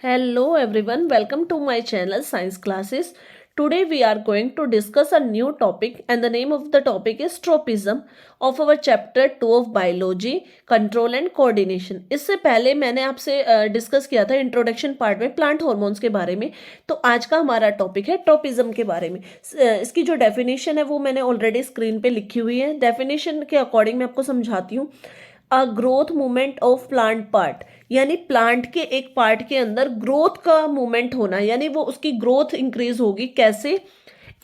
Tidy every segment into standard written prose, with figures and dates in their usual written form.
Hello everyone, welcome to my channel Science Classes. Today we are going to discuss a new topic and the name of the topic is tropism of our chapter 2 of biology control and coordination. इससे पहले मैंने आपसे discuss किया था introduction part में plant hormones के बारे में। तो आज का हमारा टॉपिक है ट्रोपिज्म के बारे में। इसकी जो डेफिनेशन है वो मैंने ऑलरेडी स्क्रीन पे लिखी हुई है। डेफिनेशन के अकॉर्डिंग मैं आपको समझाती हूँ। A growth movement of plant part, यानी प्लांट के एक पार्ट के अंदर ग्रोथ का मूवमेंट होना, यानी वो उसकी ग्रोथ इंक्रीज होगी। कैसे?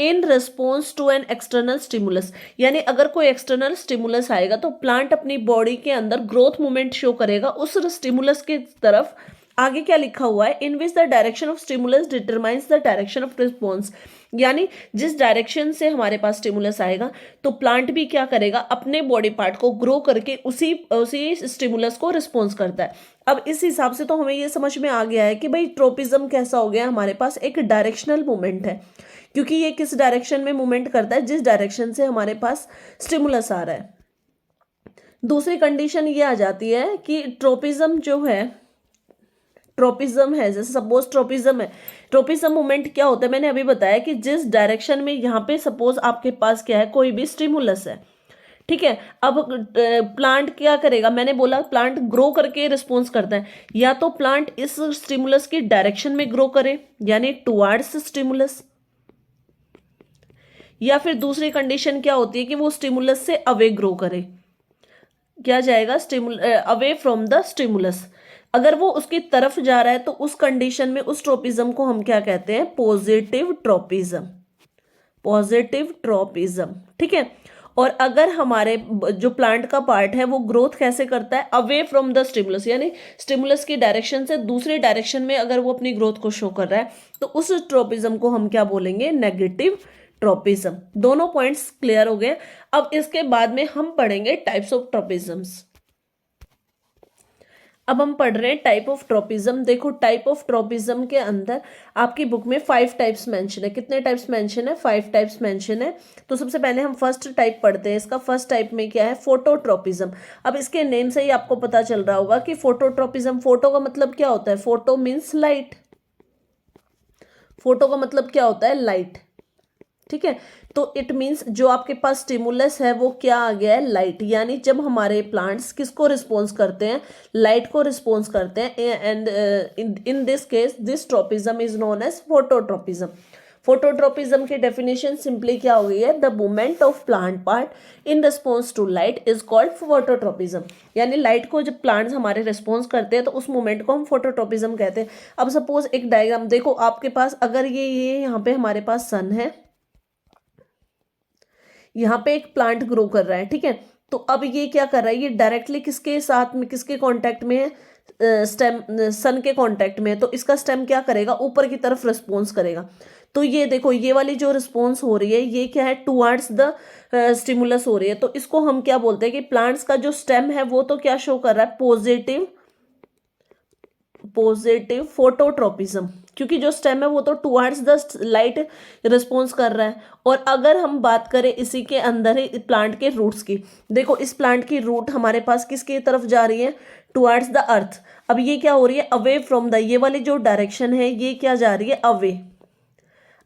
In response to an external stimulus, यानी अगर कोई एक्सटर्नल स्टिमुलस आएगा तो प्लांट अपनी बॉडी के अंदर ग्रोथ मूवमेंट शो करेगा उस स्टिमुलस के तरफ। आगे क्या लिखा हुआ है? In which the direction of stimulus determines the direction of response, यानी जिस डायरेक्शन से हमारे पास स्टिमुलस आएगा तो प्लांट भी क्या करेगा, अपने बॉडी पार्ट को ग्रो करके उसी उसी स्टिमुलस को रिस्पॉन्स करता है। अब इस हिसाब से तो हमें ये समझ में आ गया है कि भाई ट्रोपिज्म कैसा हो गया, हमारे पास एक डायरेक्शनल मूवमेंट है, क्योंकि ये किस डायरेक्शन में मूवमेंट करता है? जिस डायरेक्शन से हमारे पास स्टिमुलस आ रहा है। दूसरी कंडीशन ये आ जाती है कि ट्रोपिज्म जो है, ट्रोपिज्म है, जैसे सपोज ट्रोपिज्म है, ट्रोपिज्म मूवमेंट क्या होता है? मैंने अभी बताया कि जिस डायरेक्शन में यहाँ पे सपोज आपके पास क्या है, कोई भी स्टिमुलस है, ठीक है। अब प्लांट क्या करेगा? मैंने बोला प्लांट ग्रो करके रिस्पॉन्स करता है। या तो प्लांट इस स्टिमुलस की डायरेक्शन में ग्रो करे, यानी टुवर्ड्स स्टिमुलस, या फिर दूसरी कंडीशन क्या होती है कि वो स्टिमुलस से अवे ग्रो करे। क्या जाएगा? Away from the stimulus. अगर वो उसकी तरफ जा रहा है तो उस कंडीशन में उस ट्रोपिज्म को हम क्या कहते हैं? Positive tropism. पॉजिटिव ट्रोपिज्म, ठीक है। और अगर हमारे जो प्लांट का पार्ट है वो ग्रोथ कैसे करता है? अवे फ्रॉम द स्टिमुलस, यानी स्टिमुलस की डायरेक्शन से दूसरे डायरेक्शन में अगर वो अपनी ग्रोथ को शो कर रहा है तो उस ट्रोपिज्म को हम क्या बोलेंगे? Negative tropism. दोनों पॉइंट्स क्लियर हो गए। अब इसके बाद में हम पढ़ेंगे टाइप्स ऑफ ट्रोपिज्म्स। अब हम पढ़ रहे हैं टाइप ऑफ ट्रोपिज्म। देखो, टाइप ऑफ ट्रोपिज्म के अंदर आपकी बुक में 5 टाइप्स मेंशन है। कितने टाइप्स मेंशन है? 5 टाइप्स मेंशन है। तो सबसे पहले हम फर्स्ट टाइप पढ़ते हैं। इसका फर्स्ट टाइप में क्या है? फोटोट्रोपिज्म। अब इसके नेम से ही आपको पता चल रहा होगा कि फोटोट्रोपिज्म, फोटो का मतलब क्या होता है? Photo means light. फोटो का मतलब क्या होता है? लाइट, ठीक है। तो इट मीन्स जो आपके पास स्टिमुलस है वो क्या आ गया है? लाइट। यानी जब हमारे प्लांट्स किसको रिस्पॉन्स करते हैं? लाइट को रिस्पॉन्स करते हैं। And in this case this tropism is known as phototropism. Phototropism की डेफिनेशन सिंपली क्या हो गई है? The movement of plant part in response to light is called phototropism. यानी लाइट को जब प्लांट्स हमारे रिस्पॉन्स करते हैं तो उस मूवमेंट को हम फोटोट्रोपिज्म कहते हैं। अब सपोज एक डायग्राम देखो आपके पास, अगर ये यहाँ पे हमारे पास सन है, यहाँ पे एक प्लांट ग्रो कर रहा है, ठीक है। तो अब ये क्या कर रहा है? ये डायरेक्टली किसके साथ में, किसके कांटेक्ट में है? स्टेम, सन के कांटेक्ट में है। तो इसका स्टेम क्या करेगा? ऊपर की तरफ रिस्पॉन्स करेगा। तो ये देखो, ये वाली जो रिस्पॉन्स हो रही है ये क्या है? टुवर्ड्स द स्टिमुलस हो रही है। तो इसको हम क्या बोलते हैं कि प्लांट्स का जो स्टेम है वो तो क्या शो कर रहा है? पॉजिटिव फोटोट्रोपिज्म, क्योंकि जो स्टेम है वो तो टुवर्ड्स द लाइट रिस्पॉन्स कर रहा है। और अगर हम बात करें इसी के अंदर ही प्लांट के रूट्स की, देखो इस प्लांट की रूट हमारे पास किसकी तरफ जा रही है? Towards the earth. अब ये क्या हो रही है? अवे फ्रॉम द, ये वाली जो डायरेक्शन है ये क्या जा रही है? अवे,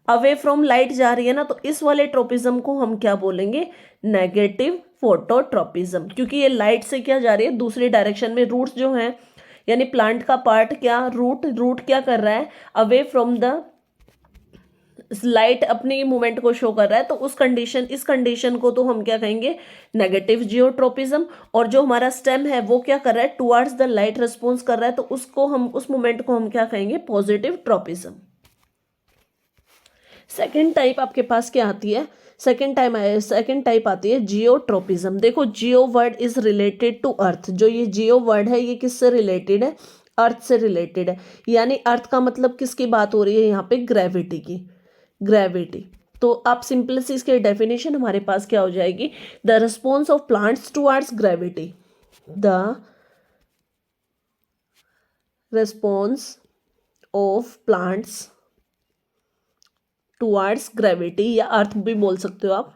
अवे फ्रॉम लाइट जा रही है ना। तो इस वाले ट्रोपिज्म को हम क्या बोलेंगे? नेगेटिव फोटोट्रोपिज्म, क्योंकि ये लाइट से क्या जा रही है? दूसरी डायरेक्शन में। रूट्स जो हैं, यानी प्लांट का पार्ट क्या, रूट क्या कर रहा है? अवे फ्रॉम द लाइट अपनी मूवमेंट को शो कर रहा है। तो इस कंडीशन को तो हम क्या कहेंगे? Negative geotropism. और जो हमारा स्टेम है वो क्या कर रहा है? टुवर्ड्स द लाइट रिस्पॉन्स कर रहा है। तो उसको हम, उस मूवमेंट को हम क्या कहेंगे? Positive tropism. सेकेंड टाइप आपके पास क्या आती है? सेकेंड टाइप आती है जियोट्रोपिज्म। देखो, geo word is related to earth. जो ये जियो वर्ड है ये किससे रिलेटेड है? अर्थ से रिलेटेड है। यानी अर्थ का मतलब किसकी बात हो रही है यहाँ पे? ग्रेविटी की। ग्रेविटी। तो आप सिंपल सी इसकी डेफिनेशन हमारे पास क्या हो जाएगी? The response of plants towards gravity. The response of plants towards gravity, या अर्थ भी बोल सकते हो आप,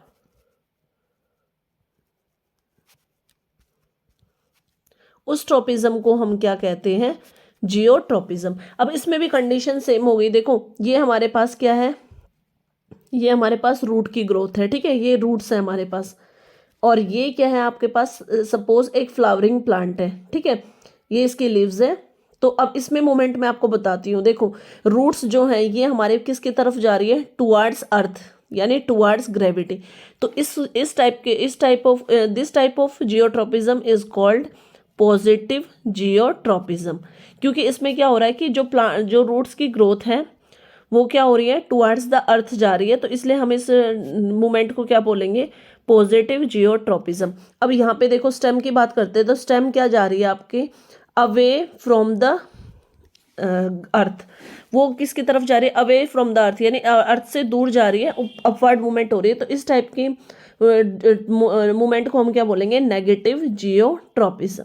उस ट्रोपिज्म को हम क्या कहते हैं? जियोट्रोपिज्म। अब इसमें भी कंडीशन सेम हो गई। देखो ये हमारे पास क्या है, ये हमारे पास रूट की ग्रोथ है, ठीक है, ये रूट्स है हमारे पास। और ये क्या है आपके पास, सपोज एक फ्लावरिंग प्लांट है, ठीक है, ये इसकी लीव्स है। तो अब इसमें मोमेंट मैं आपको बताती हूँ। देखो रूट्स जो है ये हमारे किसकी तरफ जा रही है, टुवार्ड्स अर्थ, यानी टुवार्ड्स ग्रेविटी। तो इस type of geotropism is called positive geotropism, क्योंकि इसमें क्या हो रहा है कि जो रूट्स की ग्रोथ है वो क्या हो रही है, टुवार्ड्स द अर्थ जा रही है, तो इसलिए हम इस मूवमेंट को क्या बोलेंगे, पॉजिटिव जियोट्रोपिज्म। अब यहाँ पे देखो स्टेम की बात करते हैं, तो स्टेम क्या जा रही है आपके, अवे फ्रॉम द अर्थ। वो किसकी तरफ जा रही है, अवे फ्रॉम द अर्थ, यानी अर्थ से दूर जा रही है, अपवर्ड मूवमेंट हो रही है। तो इस टाइप की मूवमेंट को हम क्या बोलेंगे, नेगेटिव जियोट्रोपिज्म।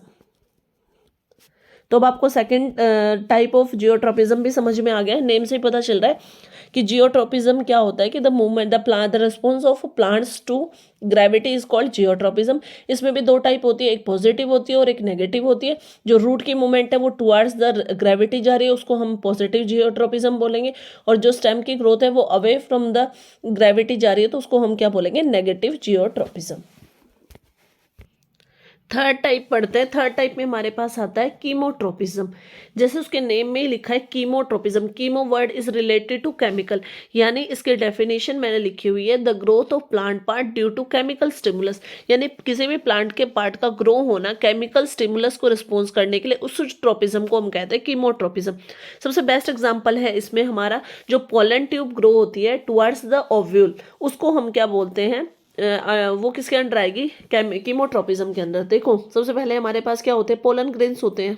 तो अब आपको सेकंड टाइप ऑफ जियोट्रोपिज्म भी समझ में आ गया है, नेम से ही पता चल रहा है कि जियोट्रोपिज्म क्या होता है, कि the movement the response of plants to gravity is called geotropism. इसमें भी दो टाइप होती है, एक पॉजिटिव होती है और एक नेगेटिव होती है। जो रूट की मूवमेंट है वो टुवार्ड्स द ग्रेविटी जा रही है, उसको हम पॉजिटिव जियोट्रोपिज्म बोलेंगे। और जो स्टेम की ग्रोथ है वो अवे फ्रॉम द ग्रेविटी जा रही है, तो उसको हम क्या बोलेंगे, नेगेटिव जियोट्रोपिज्म। थर्ड टाइप पढ़ते हैं। थर्ड टाइप में हमारे पास आता है कीमोट्रोपिज्म। जैसे उसके नेम में ही लिखा है chemotropism, chemo word is related to chemical, यानी इसके डेफिनेशन मैंने लिखी हुई है, the growth of plant part due to chemical stimulus, यानी किसी भी प्लांट के पार्ट का ग्रो होना केमिकल स्टिमुलस को रिस्पॉन्स करने के लिए, उस ट्रोपिज्म को हम कहते हैं कीमोट्रोपिज्म। सबसे बेस्ट एग्जाम्पल है इसमें हमारा जो पोलन ट्यूब ग्रो होती है टुवर्ड्स द ओव्यूल, उसको हम क्या बोलते हैं, वो किसके अंडर आएगी, कीमोट्रोपिज्म के अंदर। देखो सबसे पहले हमारे पास क्या होते हैं, पोलन ग्रेन्स होते हैं,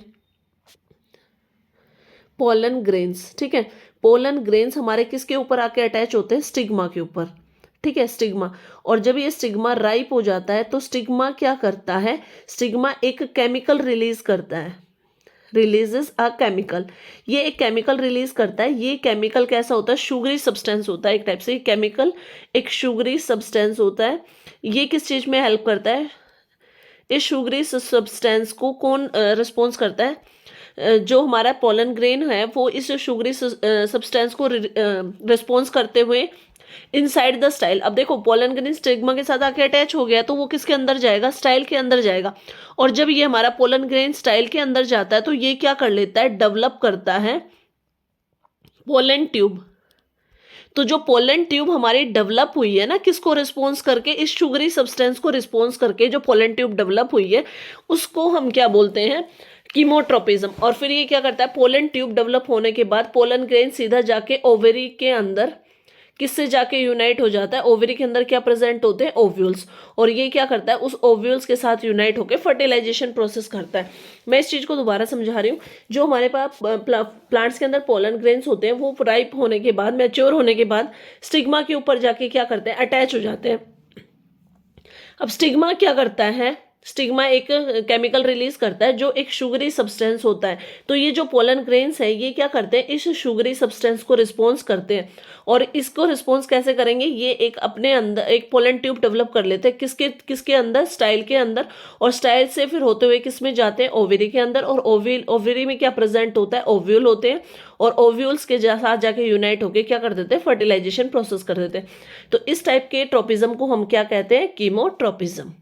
पोलन ग्रेन्स, ठीक है। पोलन ग्रेन्स हमारे किसके ऊपर आके अटैच होते हैं, स्टिग्मा के ऊपर, ठीक है, स्टिग्मा। और जब ये स्टिग्मा राइप हो जाता है तो स्टिग्मा क्या करता है, स्टिग्मा एक केमिकल रिलीज करता है, रिलीजेस अ केमिकल। ये एक केमिकल रिलीज करता है। ये केमिकल कैसा होता है, शुगरी सब्सटेंस होता है, एक टाइप से केमिकल एक शुगरी सब्सटेंस होता है। ये किस चीज में हेल्प करता है, इस शुगरी सब्सटेंस को कौन रिस्पॉन्स करता है, जो हमारा पोलन ग्रेन है वो इस शुगरी सब्सटेंस को रिस्पॉन्स करते हुए इनसाइड द स्टाइल। अब देखो पोलन ग्रेन स्टिग्मा के साथ आके अटैच हो गया तो वो किसके अंदर जाएगा, स्टाइल के अंदर जाएगा। और जब ये हमारा पोलन ग्रेन स्टाइल के अंदर जाता है तो ये क्या कर लेता है, डेवलप करता है पोलन ट्यूब। तो जो पोलन ट्यूब हमारी डेवलप हुई है ना, किसको रिस्पॉन्स करके, इस शुगरी सब्सटेंस को रिस्पॉन्स करके जो पोलन ट्यूब डेवलप हुई है उसको हम क्या बोलते हैं, कीमोट्रोपिज्म। और फिर ये क्या करता है, पोलन ट्यूब डेवलप होने के बाद पोलन ग्रेन सीधा जाके ओवेरी के अंदर किससे जाके यूनाइट हो जाता है, ओवरी के अंदर क्या प्रेजेंट होते हैं, ओव्यूल्स। और ये क्या करता है, उस ओव्यूल्स के साथ यूनाइट होकर फर्टिलाइजेशन प्रोसेस करता है। मैं इस चीज को दोबारा समझा रही हूँ। जो हमारे पास प्लांट्स के अंदर पोलन ग्रेन्स होते हैं वो राइप होने के बाद, मैच्योर होने के बाद स्टिग्मा के ऊपर जाके क्या करते हैं, अटैच हो जाते हैं। अब स्टिग्मा क्या करता है, स्टिग्मा एक केमिकल रिलीज करता है जो एक शुगरी सब्सटेंस होता है। तो ये जो पोलन ग्रेन्स है ये क्या करते हैं, इस शुगरी सब्सटेंस को रिस्पॉन्स करते हैं। और इसको रिस्पॉन्स कैसे करेंगे, ये एक अपने अंदर एक पोलन ट्यूब डेवलप कर लेते हैं, किसके किसके अंदर, स्टाइल के अंदर। और स्टाइल से फिर होते हुए किस में जाते हैं, ओवरी के अंदर। और ओवरी में क्या प्रेजेंट होता है, ओव्यूल होते हैं। और ओव्यूल्स के साथ जाके यूनाइट होके क्या कर देते हैं, फर्टिलाइजेशन प्रोसेस कर देते हैं। तो इस टाइप के ट्रोपिज्म को हम क्या कहते हैं, chemotropism.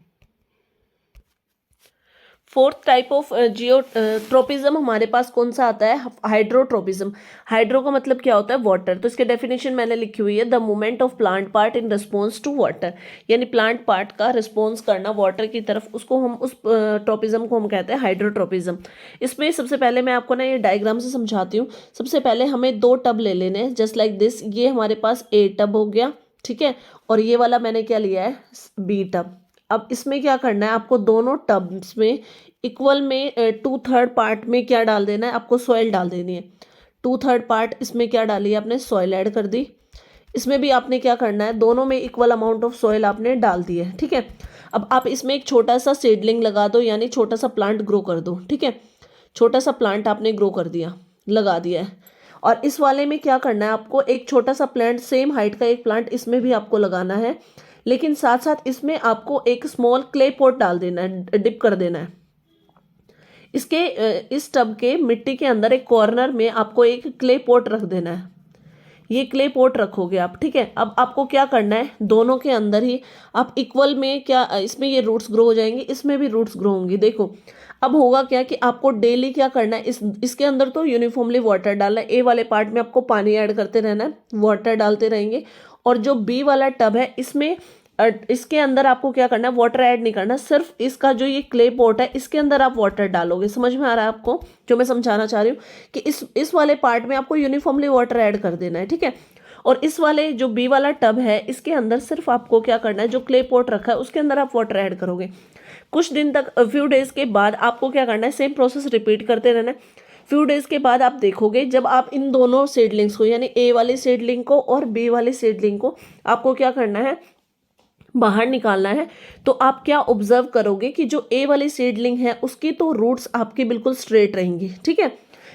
Fourth type of geotropism हमारे पास कौन सा आता है, हाइड्रोट्रोपिज्म। हाइड्रो का मतलब क्या होता है, वाटर। तो इसके डेफिनेशन मैंने लिखी हुई है, the movement of plant part in response to water, यानी प्लांट पार्ट का रिस्पॉन्स करना वाटर की तरफ, उसको हम उस ट्रोपिज्म को हम कहते हैं हाइड्रोट्रोपिज्म। इसमें सबसे पहले मैं आपको ना ये डायग्राम से समझाती हूँ। सबसे पहले हमें दो टब ले लेने हैं, जस्ट लाइक दिस। ये हमारे पास ए टब हो गया, ठीक है, और ये वाला मैंने क्या लिया है, बी टब। अब इसमें क्या करना है, आपको दोनों टब्स में इक्वल में 2/3 पार्ट में क्या डाल देना है, आपको सॉइल डाल देनी है। 2/3 पार्ट इसमें क्या डाली है आपने, सॉइल ऐड कर दी। इसमें भी आपने क्या करना है, दोनों में इक्वल अमाउंट ऑफ सॉइल आपने डाल दी है, ठीक है। अब आप इसमें एक छोटा सा सीडलिंग लगा दो, यानी छोटा सा प्लांट ग्रो कर दो, ठीक है। छोटा सा प्लांट आपने ग्रो कर दिया, लगा दिया है। और इस वाले में क्या करना है, आपको एक छोटा सा प्लांट, सेम हाइट का एक प्लांट इसमें भी आपको लगाना है। लेकिन साथ साथ इसमें आपको एक स्मॉल क्ले पॉट डाल देना है, डिप कर देना है। इसके इस टब के मिट्टी के अंदर एक कॉर्नर में आपको एक क्ले पॉट रख देना है। ये क्ले पॉट रखोगे आप, ठीक है। अब आपको क्या करना है, दोनों के अंदर ही आप इक्वल में क्या इसमें ये रूट्स ग्रो हो जाएंगी, इसमें भी रूट्स ग्रो होंगी। देखो अब होगा क्या कि आपको डेली क्या करना है, इसके अंदर तो यूनिफॉर्मली वाटर डालना है, ए वाले पार्ट में आपको पानी ऐड करते रहना है, वाटर डालते रहेंगे। और जो बी वाला टब है इसमें इसके अंदर आपको क्या करना है, वाटर ऐड नहीं करना, सिर्फ इसका जो ये क्ले पॉट है इसके अंदर आप वाटर डालोगे। समझ में आ रहा है आपको जो मैं समझाना चाह रही हूँ, कि इस वाले पार्ट में आपको यूनिफॉर्मली वाटर ऐड कर देना है, ठीक है। और इस वाले जो बी वाला टब है इसके अंदर सिर्फ आपको क्या करना है, जो क्ले पॉट रखा है उसके अंदर आप वाटर ऐड करोगे। कुछ दिन तक, फ्यू डेज के बाद आपको क्या करना है, सेम प्रोसेस रिपीट करते रहना है। फ्यू डेज के बाद आप देखोगे, जब आप इन दोनों सीडलिंग्स को, यानी ए वाली सीडलिंग को और बी वाली सीडलिंग को आपको क्या करना है, बाहर निकालना है, तो आप क्या ऑब्जर्व करोगे कि जो ए वाली सीडलिंग है उसकी तो रूट्स आपकी बिल्कुल स्ट्रेट रहेंगी, ठीक है।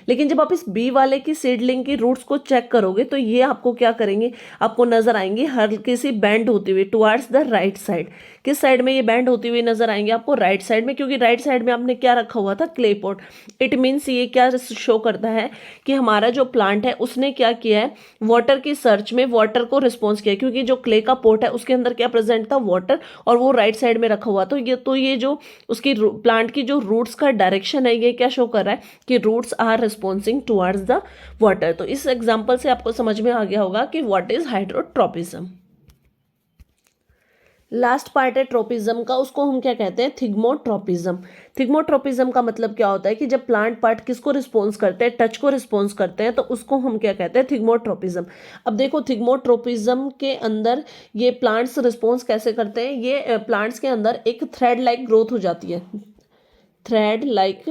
लेकिन जब आप इस बी वाले की सीडलिंग की रूट्स को चेक करोगे तो ये आपको क्या करेंगे, आपको नजर आएंगे हल्की सी बैंड होती हुई टुवार्ड्स द राइट साइड। किस साइड में ये बैंड होती हुई नजर आएंगे आपको, राइट साइड में, क्योंकि राइट साइड में आपने क्या रखा हुआ था, क्ले पॉट। इट मीन्स ये क्या शो करता है कि हमारा जो प्लांट है उसने क्या किया है, वाटर की सर्च में वाटर को रिस्पॉन्स किया, क्योंकि जो क्ले का पॉट है उसके अंदर क्या प्रेजेंट था, वाटर, और वो राइट साइड में रखा हुआ। तो ये जो उसकी प्लांट की जो रूट्स का डायरेक्शन है ये क्या शो कर रहा है कि roots are responding towards the water. तो इस एग्जांपल से आपको समझ में आ गया होगा कि what is hydrotropism. Last part है ट्रोपिज्म का, उसको हम क्या कहते हैं, थिग्मोट्रोपिज्म। थिग्मोट्रोपिज्म का मतलब क्या होता है कि जब प्लांट पार्ट किसको रिस्पॉन्स करते हैं, टच को रिस्पॉन्स करते हैं, तो उसको हम क्या कहते हैं, थिग्मोट्रोपिज्म। अब देखो थिग्मोट्रोपिज्म के अंदर ये प्लांट्स रिस्पॉन्स कैसे करते हैं, ये प्लांट्स के अंदर एक थ्रेड लाइक ग्रोथ हो जाती है, थ्रेड लाइक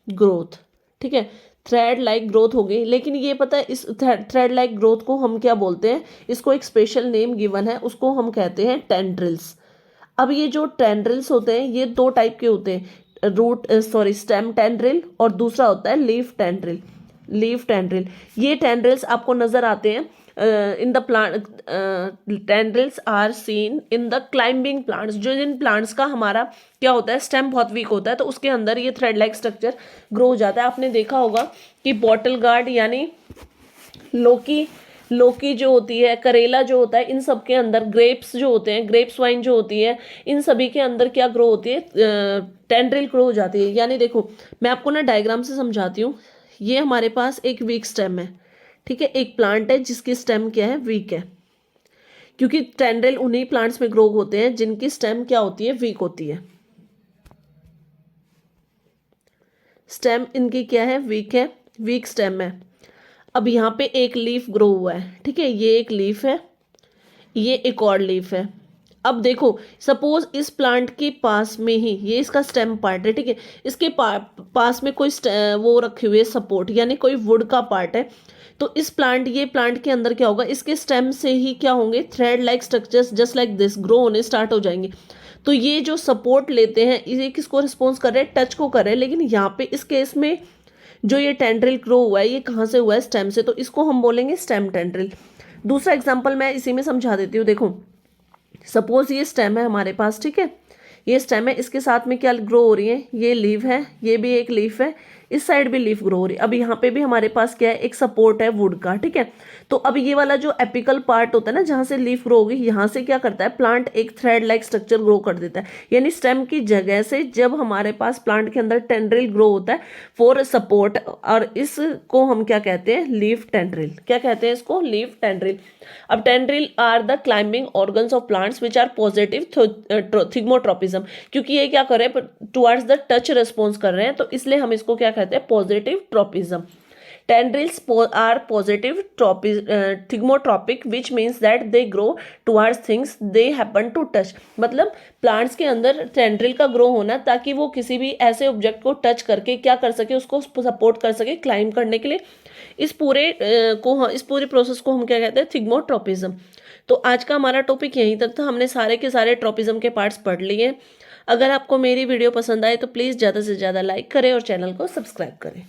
ग्रोथ, ठीक है। थ्रेड लाइक ग्रोथ हो गई, लेकिन ये पता है इस थ्रेड लाइक ग्रोथ को हम क्या बोलते हैं, इसको एक स्पेशल नेम गिवन है, उसको हम कहते हैं टेंड्रिल्स। अब ये जो टेंड्रिल्स होते हैं ये दो टाइप के होते हैं, स्टेम टेंड्रिल और दूसरा होता है लीफ टेंड्रिल। लीफ टेंड्रिल, ये टेंड्रिल्स आपको नजर आते हैं in the plant, tendrils are seen in the climbing plants. जो जिन प्लांट्स का हमारा क्या होता है, स्टेम बहुत वीक होता है, तो उसके अंदर ये थ्रेड लाइक स्ट्रक्चर ग्रो हो जाता है। आपने देखा होगा कि बॉटल गार्ड यानी लौकी जो होती है, करेला जो होता है, इन सब के अंदर ग्रेप्स जो होते हैं, ग्रेप्स वाइन जो होती है, इन सभी के अंदर क्या ग्रो होती है, टेंड्रिल ग्रो हो जाती है। यानी देखो मैं आपको ना डायग्राम से समझाती हूँ। ये हमारे पास एक वीक स्टेम है, ठीक है, एक प्लांट है जिसकी स्टेम क्या है, वीक है, क्योंकि टेंड्रिल उन्हीं प्लांट्स में ग्रो होते हैं जिनकी स्टेम क्या होती है, वीक होती है। स्टेम इनकी क्या है, वीक है, वीक स्टेम है। अब यहाँ पे एक लीफ ग्रो हुआ है, ठीक है, ये एक लीफ है, ये एक और लीफ है। अब देखो सपोज इस प्लांट के पास में ही ये इसका स्टेम पार्ट है, ठीक है, इसके पास में कोई वो रखे हुए सपोर्ट यानी कोई वुड का पार्ट है, तो ये प्लांट के अंदर क्या होगा, इसके स्टेम से ही क्या होंगे, thread like structures just like this grow होने स्टार्ट हो जाएंगे। तो ये जो सपोर्ट लेते हैं ये किसको रिस्पॉन्स कर रहे हैं, टच को कर रहे हैं। लेकिन यहाँ पे इस केस में जो ये टेंड्रिल ग्रो हुआ है ये कहाँ से हुआ है, स्टेम से, तो इसको हम बोलेंगे स्टेम टेंड्रिल। दूसरा एग्जाम्पल मैं इसी में समझा देती हूँ। देखो सपोज ये स्टेम है हमारे पास, ठीक है, ये स्टेम है, इसके साथ में क्या ग्रो हो रही है, ये लीफ है, ये भी एक लीफ है, इस साइड भी लीफ ग्रो हो रही है। अब यहाँ पे भी हमारे पास क्या है, एक सपोर्ट है वुड का, ठीक है। तो अब ये वाला जो एपिकल पार्ट होता है ना, जहाँ से लीफ ग्रो होगी, यहाँ से क्या करता है प्लांट, एक थ्रेड लाइक स्ट्रक्चर ग्रो कर देता है। यानी स्टेम की जगह से जब हमारे पास प्लांट के अंदर टेंड्रिल ग्रो होता है फॉर सपोर्ट, और इसको हम क्या कहते हैं, लीफ टेंड्रिल। क्या कहते हैं इसको, लीफ टेंड्रिल। अब tendril are the climbing organs of plants which are positive thigmotropism, क्योंकि ये क्या कर रहे हैं, टुवर्ड्स द टच रिस्पॉन्स कर रहे हैं, तो इसलिए हम इसको क्या कहते हैं, positive tropism. Tendrils are positive thigmotropic, which means that they grow towards things they happen to touch। मतलब प्लांट्स के अंदर टेंड्रिल का ग्रो होना ताकि वो किसी भी ऐसे ऑब्जेक्ट को टच करके क्या कर सके, उसको सपोर्ट कर सके क्लाइंब करने के लिए। इस पूरे प्रोसेस को हम क्या कहते हैं, थिग्मोट्रोपिज्म। तो आज का हमारा टॉपिक यहीं तक था, हमने सारे के सारे ट्रोपिज्म के पार्ट्स पढ़ लिए। अगर आपको मेरी वीडियो पसंद आए तो प्लीज़ ज़्यादा से ज़्यादा लाइक करें और चैनल को सब्सक्राइब करें।